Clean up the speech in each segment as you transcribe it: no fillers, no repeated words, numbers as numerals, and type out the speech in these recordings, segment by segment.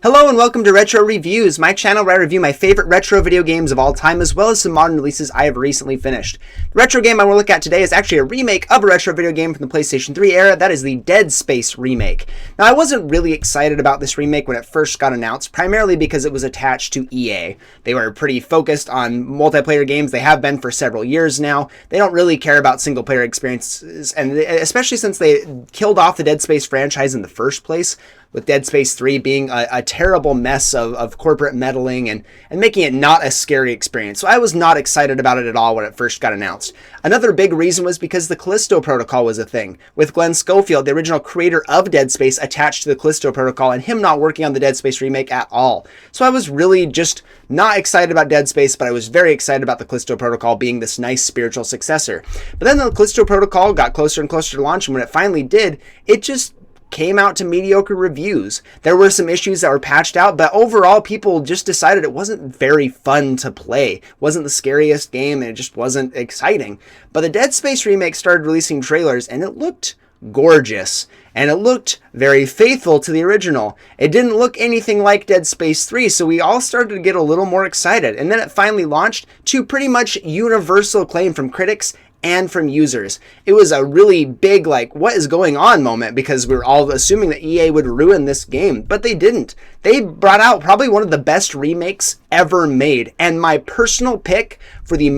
Hello and welcome to Retro Reviews, my channel where I review my favorite retro video games of all time as well as some modern releases I have recently finished. The retro game I want to look at today is actually a remake of a retro video game from the PlayStation 3 era. That is the Dead Space Remake. Now I wasn't really excited about this remake when it first got announced, primarily because it was attached to EA. They were pretty focused on multiplayer games. They have been for several years now. They don't really care about single player experiences, and especially since they killed off the Dead Space franchise in the first place, with Dead Space 3 being a terrible mess of corporate meddling and making it not a scary experience. So I was not excited about it at all when it first got announced. Another big reason was because the Callisto Protocol was a thing, with Glenn Schofield, the original creator of Dead Space, attached to the Callisto Protocol and him not working on the Dead Space remake at all. So I was really just not excited about Dead Space, but I was very excited about the Callisto Protocol being this nice spiritual successor. But then the Callisto Protocol got closer and closer to launch, and when it finally did, it just came out to mediocre reviews. There were some issues that were patched out, but overall people just decided it wasn't very fun to play. It wasn't the scariest game and it just wasn't exciting. But the Dead Space remake started releasing trailers and it looked gorgeous. And it looked very faithful to the original. It didn't look anything like Dead Space 3, so we all started to get a little more excited. And then it finally launched to pretty much universal acclaim from critics and from users. It was a really big, like, what is going on moment, because we were all assuming that EA would ruin this game, but they didn't. They brought out probably one of the best remakes ever made, and my personal pick for the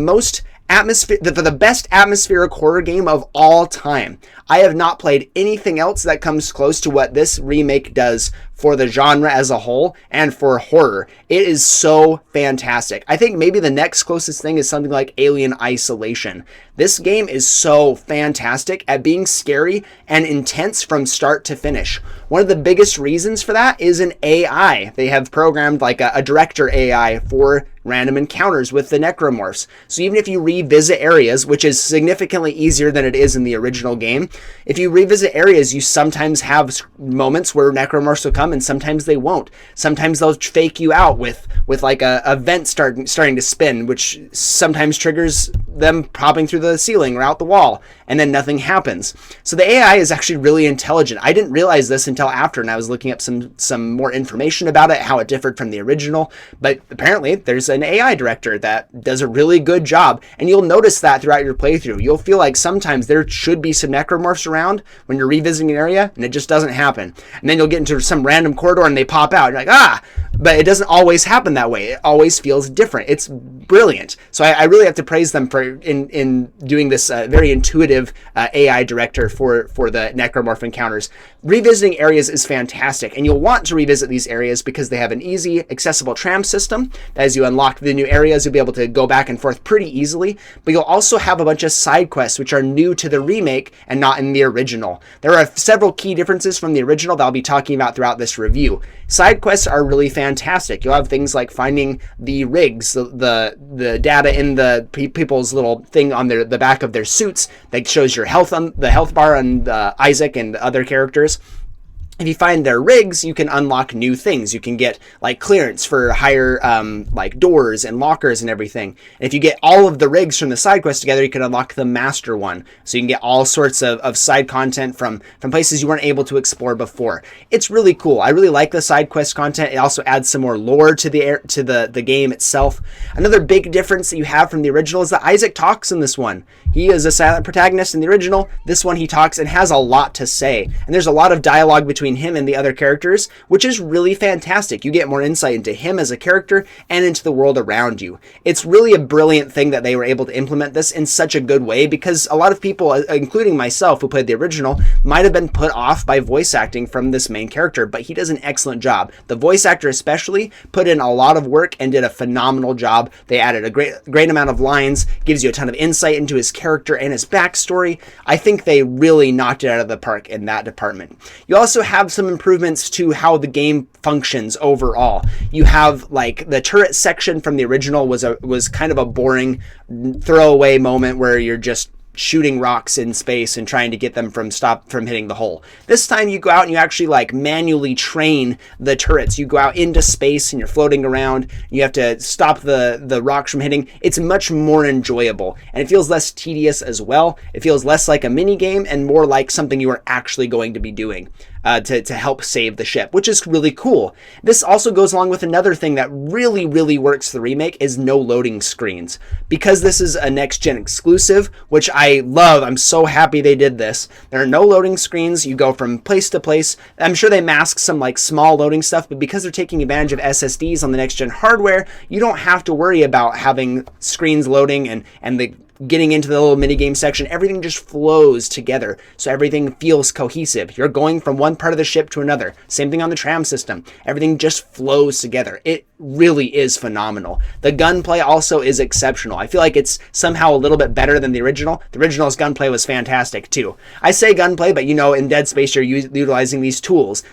best atmospheric horror game of all time. I have not played anything else that comes close to what this remake does for the genre as a whole and for horror. It is so fantastic. I think maybe the next closest thing is something like Alien Isolation. This game is so fantastic at being scary and intense from start to finish. One of the biggest reasons for that is an AI. They have programmed like a director AI for random encounters with the necromorphs. So even if you revisit areas, which is significantly easier than it is in the original game, if you revisit areas, you sometimes have moments where necromorphs will come and sometimes they won't. Sometimes they'll fake you out with like a vent starting to spin, which sometimes triggers them popping through the ceiling or out the wall, and then nothing happens. So the AI is actually really intelligent. I didn't realize this until after, and I was looking up some more information about it, how it differed from the original, but apparently there's an AI director that does a really good job, and you'll notice that throughout your playthrough. You'll feel like sometimes there should be some necromorphs around when you're revisiting an area, and it just doesn't happen. And then you'll get into some random corridor and they pop out. You're like, ah! But it doesn't always happen that way. It always feels different. It's brilliant. So I really have to praise them for in doing this very intuitive AI director for the necromorph encounters. Revisiting areas is fantastic, and you'll want to revisit these areas because they have an easy, accessible tram system. As you unlock the new areas, you'll be able to go back and forth pretty easily, but you'll also have a bunch of side quests which are new to the remake and not in the original. There are several key differences from the original that I'll be talking about throughout this review. Side quests are really fantastic. You'll have things like finding the rigs, the data in the people's little thing on the back of their suits that shows your health on the health bar on Isaac and the other characters. If you find their rigs, you can unlock new things. You can get like clearance for higher like doors and lockers and everything. And if you get all of the rigs from the side quest together, you can unlock the master one. So you can get all sorts of side content from places you weren't able to explore before. It's really cool. I really like the side quest content. It also adds some more lore to the game itself. Another big difference that you have from the original is that Isaac talks in this one. He is a silent protagonist in the original. This one he talks and has a lot to say. And there's a lot of dialogue between him and the other characters, which is really fantastic. You get more insight into him as a character and into the world around you. It's really a brilliant thing that they were able to implement this in such a good way, because a lot of people, including myself who played the original, might have been put off by voice acting from this main character, but he does an excellent job. The voice actor especially put in a lot of work and did a phenomenal job. They added a great amount of lines, gives you a ton of insight into his character and his backstory. I think they really knocked it out of the park in that department. You also have some improvements to how the game functions overall. You have like the turret section from the original was kind of a boring throwaway moment where you're just shooting rocks in space and trying to get them from hitting the hole. This time you go out and you actually like manually train the turrets. You go out into space and you're floating around. You have to stop the rocks from hitting. It's much more enjoyable and it feels less tedious as well. It feels less like a mini game and more like something you are actually going to be doing. to help save the ship, which is really cool. This also goes along with another thing that really, really works the remake is no loading screens. Because this is a next-gen exclusive, which I love, I'm so happy they did this. There are no loading screens. You go from place to place. I'm sure they mask some like small loading stuff, but because they're taking advantage of SSDs on the next-gen hardware, you don't have to worry about having screens loading and the getting into the little minigame section. Everything just flows together, so everything feels cohesive. You're going from one part of the ship to another. Same thing on the tram system. Everything just flows together. It really is phenomenal. The gunplay also is exceptional. I feel like it's somehow a little bit better than the original. The original's gunplay was fantastic too. I say gunplay, but you know, in Dead Space you're utilizing these tools.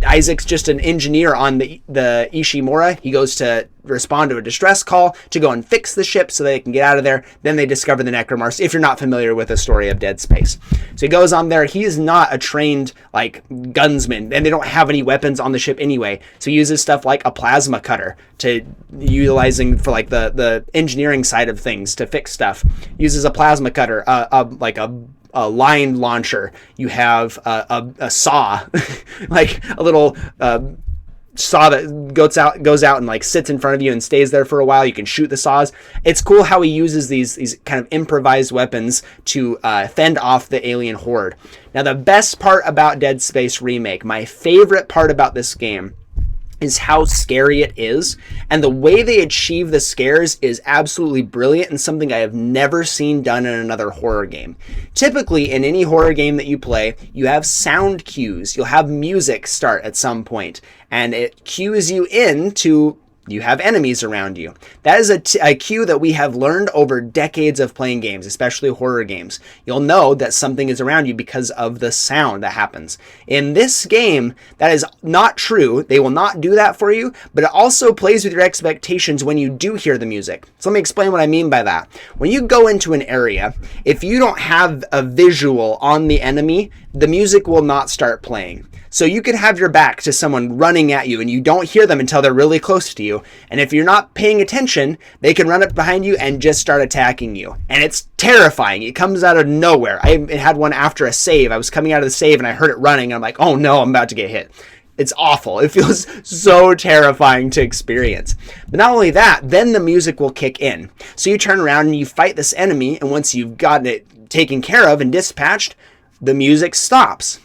Isaac's just an engineer on the Ishimura. He goes to respond to a distress call to go and fix the ship so they can get out of there. Then they discover the Necromars, if you're not familiar with the story of Dead Space. So he goes on there. He is not a trained like gunsman, and they don't have any weapons on the ship anyway. So he uses stuff like a plasma cutter to utilizing for like the engineering side of things to fix stuff. Uses a plasma cutter, like a line launcher. You have a saw, like a little saw that goes out and like sits in front of you and stays there for a while. You can shoot the saws. It's cool how he uses these kind of improvised weapons to fend off the alien horde. Now, the best part about Dead Space Remake, my favorite part about this game, is how scary it is, and the way they achieve the scares is absolutely brilliant and something I have never seen done in another horror game. Typically, in any horror game that you play, you have sound cues. You'll have music start at some point, and it cues you in to you have enemies around you. That is a cue that we have learned over decades of playing games, especially horror games. You'll know that something is around you because of the sound that happens. In this game, that is not true. They will not do that for you, but it also plays with your expectations when you do hear the music. So let me explain what I mean by that. When you go into an area, if you don't have a visual on the enemy, the music will not start playing. So you could have your back to someone running at you and you don't hear them until they're really close to you. And if you're not paying attention, they can run up behind you and just start attacking you. And it's terrifying. It comes out of nowhere. I had one after a save. I was coming out of the save and I heard it running. And I'm like, oh no, I'm about to get hit. It's awful. It feels so terrifying to experience. But not only that, then the music will kick in. So you turn around and you fight this enemy. And once you've gotten it taken care of and dispatched, the music stops.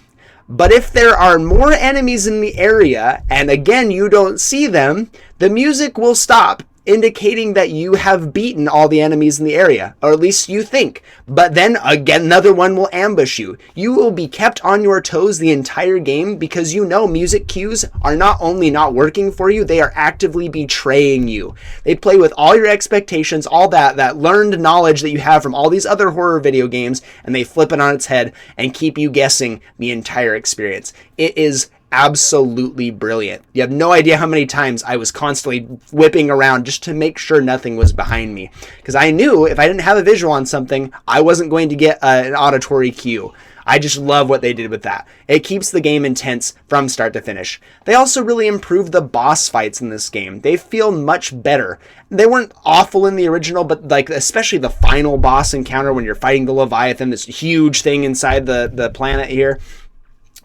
But if there are more enemies in the area, and again, you don't see them, the music will stop, indicating that you have beaten all the enemies in the area, or at least you think. But then again, another one will ambush you. You will be kept on your toes the entire game because you know music cues are not only not working for you, they are actively betraying you. They play with all your expectations, all that learned knowledge that you have from all these other horror video games, and they flip it on its head and keep you guessing the entire experience. It is absolutely brilliant. You have no idea how many times I was constantly whipping around just to make sure nothing was behind me, because I knew if I didn't have a visual on something, I wasn't going to get an auditory cue. I just love what they did with that. It keeps the game intense from start to finish. They also really improved the boss fights in this game. They feel much better. They weren't awful in the original, but like especially the final boss encounter when you're fighting the Leviathan, this huge thing inside the planet here.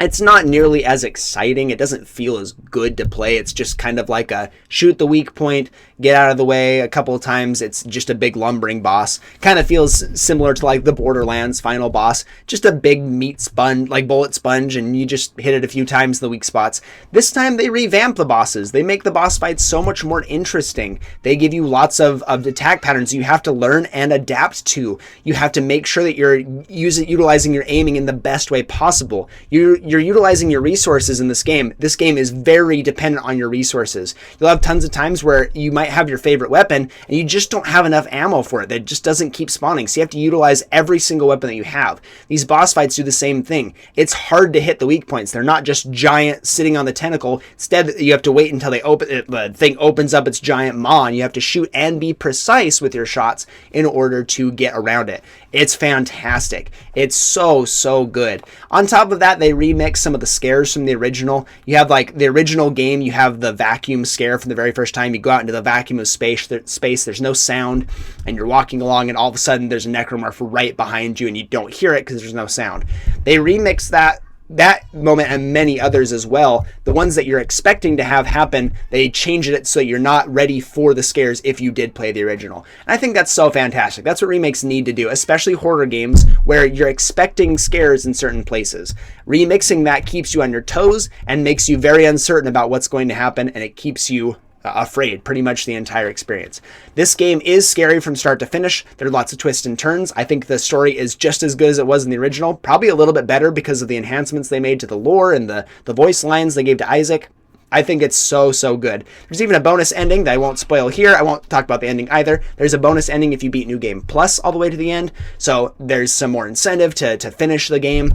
It's not nearly as exciting. It doesn't feel as good to play. It's just kind of like a shoot the weak point, get out of the way a couple of times. It's just a big lumbering boss. Kind of feels similar to like the Borderlands final boss. Just a big meat sponge, like bullet sponge, and you just hit it a few times in the weak spots. This time they revamp the bosses. They make the boss fights so much more interesting. They give you lots of attack patterns you have to learn and adapt to. You have to make sure that you're utilizing your aiming in the best way possible. You're utilizing your resources in this game. This game is very dependent on your resources. You'll have tons of times where you might have your favorite weapon and you just don't have enough ammo for it. That just doesn't keep spawning. So you have to utilize every single weapon that you have. These boss fights do the same thing. It's hard to hit the weak points. They're not just giant sitting on the tentacle. Instead, you have to wait until the thing opens up its giant maw, and you have to shoot and be precise with your shots in order to get around it. It's fantastic. It's so good. On top of that, they remix some of the scares from the original. You have like the original game, you have the vacuum scare from the very first time. You go out into the vacuum of space, there's no sound, and you're walking along and all of a sudden there's a necromorph right behind you and you don't hear it because there's no sound. They remix that that moment and many others as well, the ones that you're expecting to have happen, they change it so you're not ready for the scares if you did play the original. And I think that's so fantastic. That's what remakes need to do, especially horror games where you're expecting scares in certain places. Remixing that keeps you on your toes and makes you very uncertain about what's going to happen, and it keeps you afraid pretty much the entire experience. This game is scary from start to finish. There are lots of twists and turns. I think the story is just as good as it was in the original, probably a little bit better because of the enhancements they made to the lore and the voice lines they gave to Isaac. I think it's so good. There's even a bonus ending that I won't spoil here. I won't talk about the ending either. There's a bonus ending if you beat New Game Plus all the way to the end, so there's some more incentive to finish the game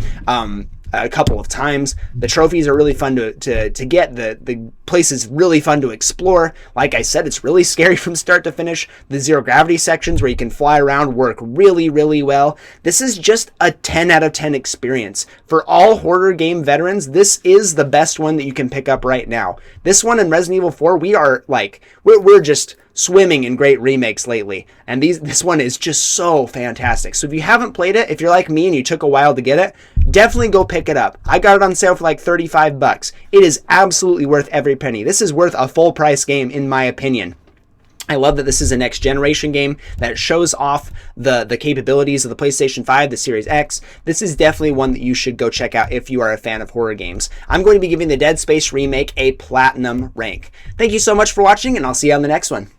a couple of times. The trophies are really fun to get. The place is really fun to explore. Like I said, it's really scary from start to finish. The zero gravity sections where you can fly around work really well. This is just a 10 out of 10 experience. For all horror game veterans, this is the best one that you can pick up right now. This one and Resident Evil 4, we're just swimming in great remakes lately, and this one is just so fantastic. So if you haven't played it, if you're like me and you took a while to get it, definitely go pick it up. I got it on sale for like $35. It is absolutely worth every penny. This is worth a full price game in my opinion. I love that this is a next generation game that shows off the capabilities of the PlayStation 5, the Series X. This is definitely one that you should go check out if you are a fan of horror games. I'm going to be giving the Dead Space Remake a platinum rank. Thank you so much for watching, and I'll see you on the next one.